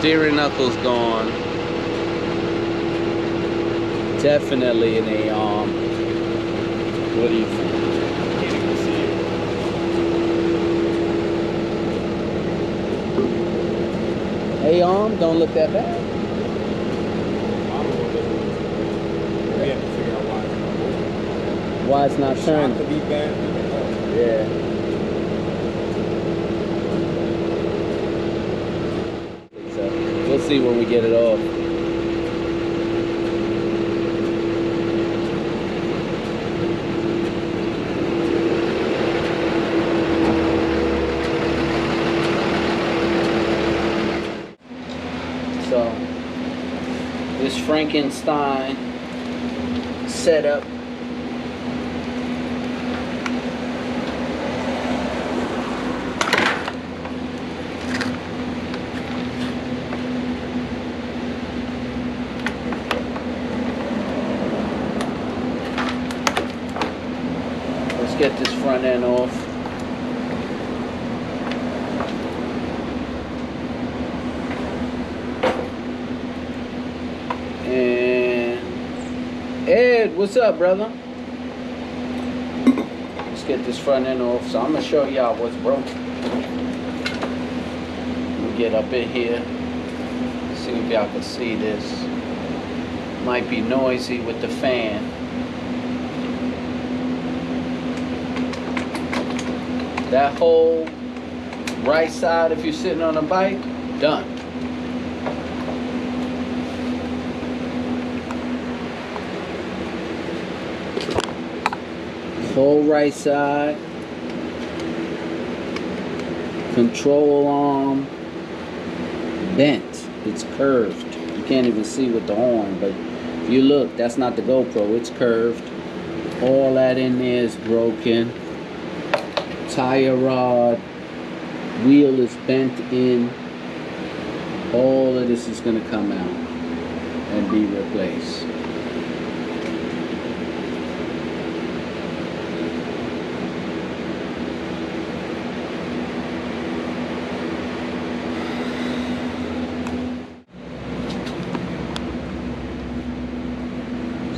Steering knuckles gone. Definitely an A-arm. What do you think? Can't even see it. A-arm, don't look that bad. We have to figure out why it's not moving. Why it's not turning? Shock could be bad. Yeah. So we'll see when we get it off. So this Frankenstein setup get this front end off. And Ed, what's up, brother? Let's get this front end off. So I'm gonna show y'all what's broken. We'll get up in here. See if y'all can see this. Might be noisy with the fan. That whole right side, if you're sitting on a bike, done. Whole right side, control arm, bent. It's curved. You can't even see with the horn, but if you look, that's not the GoPro. It's curved. All that in there is broken. Tire rod, wheel is bent in. All of this is going to come out and be replaced.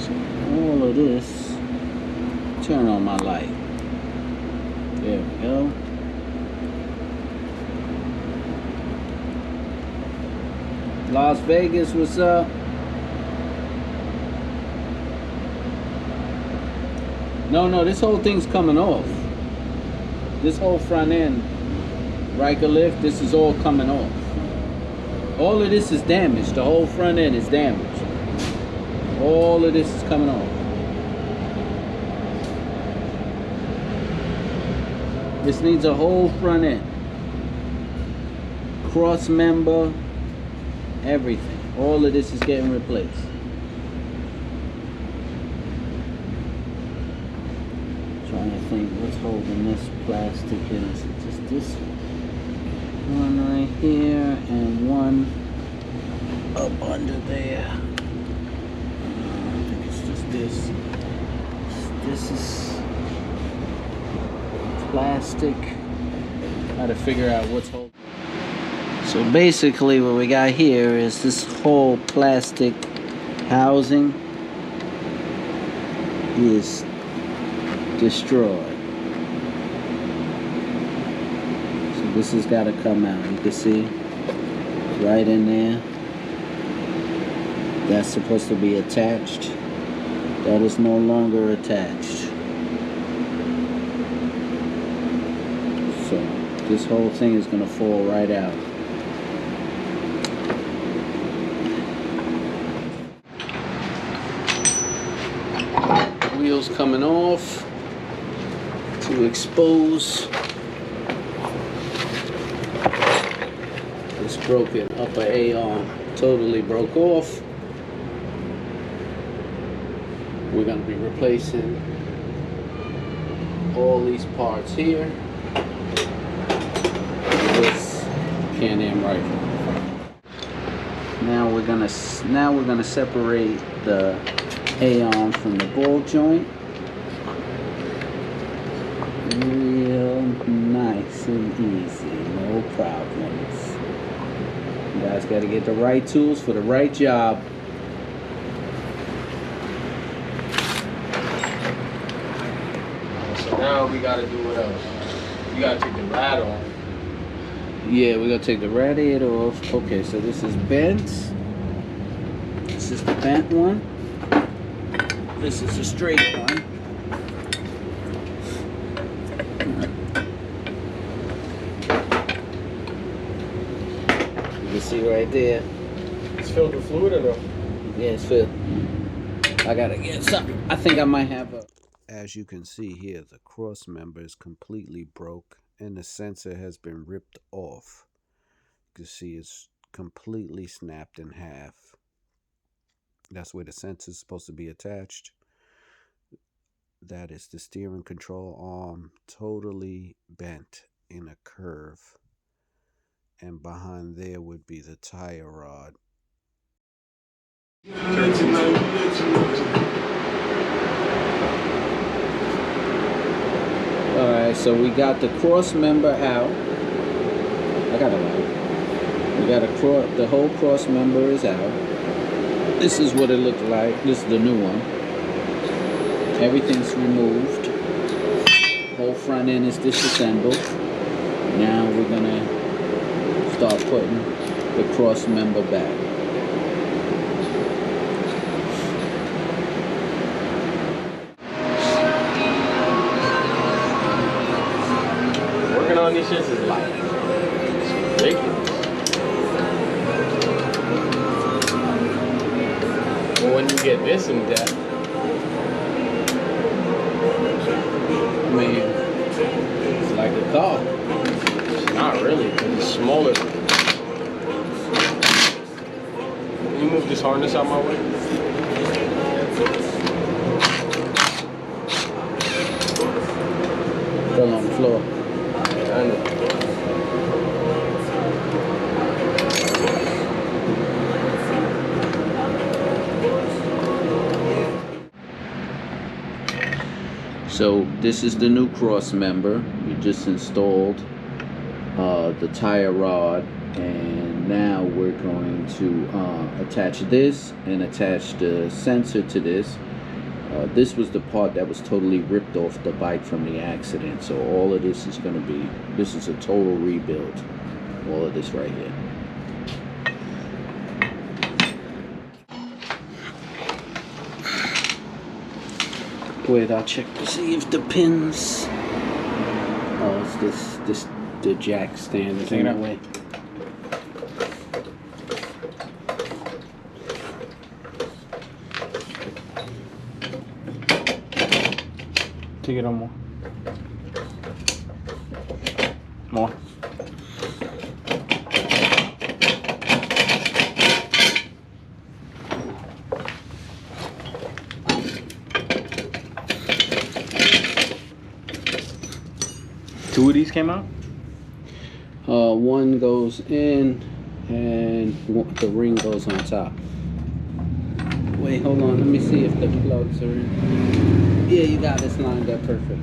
So all of this, turn on my light. There we go. Las Vegas, what's up? No, this whole thing's coming off. This whole front end, Ryker lift, this is all coming off. All of this is damaged. The whole front end is damaged. All of this is coming off. This needs a whole front end. Cross member, everything. All of this is getting replaced. Trying to think what's holding this plastic in. Is it just this one right here and one up under there? I think it's just this. This is plastic. Got to figure out what's holding. So basically what we got here is this whole plastic housing is destroyed. So this has got to come out. You can see right in there. That's supposed to be attached. That is no longer attached. So this whole thing is going to fall right out. Wheels coming off to expose this broken upper A-arm. Totally broke off. We're going to be replacing all these parts here. This Can-Am Ryker. Now we're gonna separate the A-arm from the ball joint. Real nice and easy, no problems. You guys got to get the right tools for the right job. So now we gotta do what else? You gotta take the rad off. Yeah, we're gonna take the radiator off. Okay, so this is bent. This is the bent one. This is the straight one. You can see right there. It's filled with fluid or no? Yeah, it's filled. I gotta get something. I think I might have a... As you can see here, the cross member is completely broke and the sensor has been ripped off. You can see it's completely snapped in half. That's where the sensor is supposed to be attached. That is the steering control arm, totally bent in a curve. And behind there would be the tire rod. Alright, so we got the cross member out. I got it out. We got the whole cross member is out. This is what it looked like. This is the new one. Everything's removed. Whole front end is disassembled. Now we're gonna start putting the cross member back. Working on these shits is like ridiculous. But when you get this in depth, I mean, it's like a car. it's not really, 'cause it's smaller. Can you move this harness out my way? Fell on the floor. I know. So this is the new cross member. We just installed the tire rod, and now we're going to attach this and attach the sensor to this. This was the part that was totally ripped off the bike from the accident. So all of this is going to be, this is a total rebuild. All of this right here. Wait, I'll check to see if the pins. Oh, it's the jack stand is in the way. Take it on more. More. Two of these came out? One goes in and the ring goes on top. Wait, hold on. Let me see if the plugs are in. Yeah, you got this lined up perfect.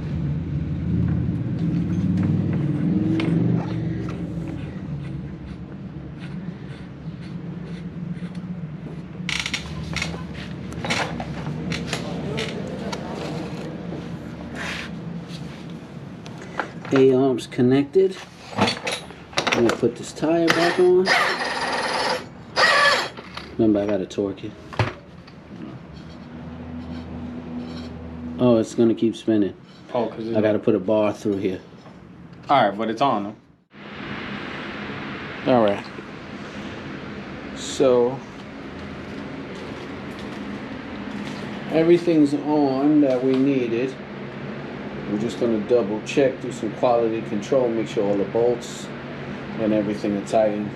A-arms connected. I'm gonna put this tire back on. Remember, I gotta torque it. Oh, it's gonna keep spinning. Oh, because I gotta put a bar through here. Alright, but it's on though. Alright. So everything's on that we needed. We're just gonna double check, do some quality control, make sure all the bolts and everything are tightened.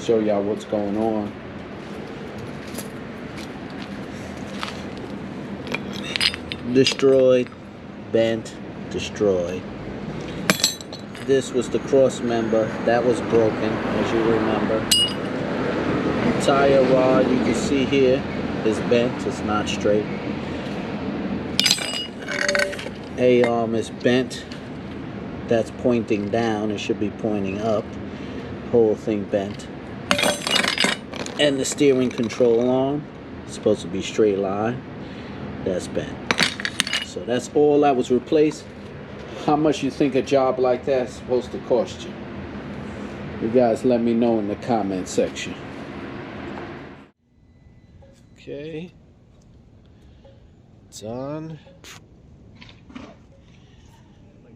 Show y'all what's going on. Destroyed, bent, destroyed. This was the cross member that was broken, as you remember. The tire rod you can see here is bent, it's not straight. A-arm is bent, that's pointing down, it should be pointing up. Whole thing bent. And the steering control arm. It's supposed to be straight line. That's bent. So that's all that was replaced. How much you think a job like that's supposed to cost you? You guys let me know in the comment section. Okay. Done.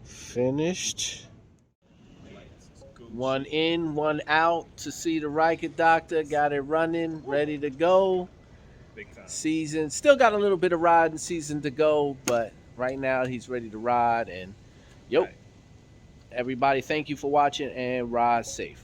Finished. One in, one out to see the Ryker doctor. Got it running, ready to go. Season, still got a little bit of riding season to go, but right now he's ready to ride. And everybody, thank you for watching, and ride safe.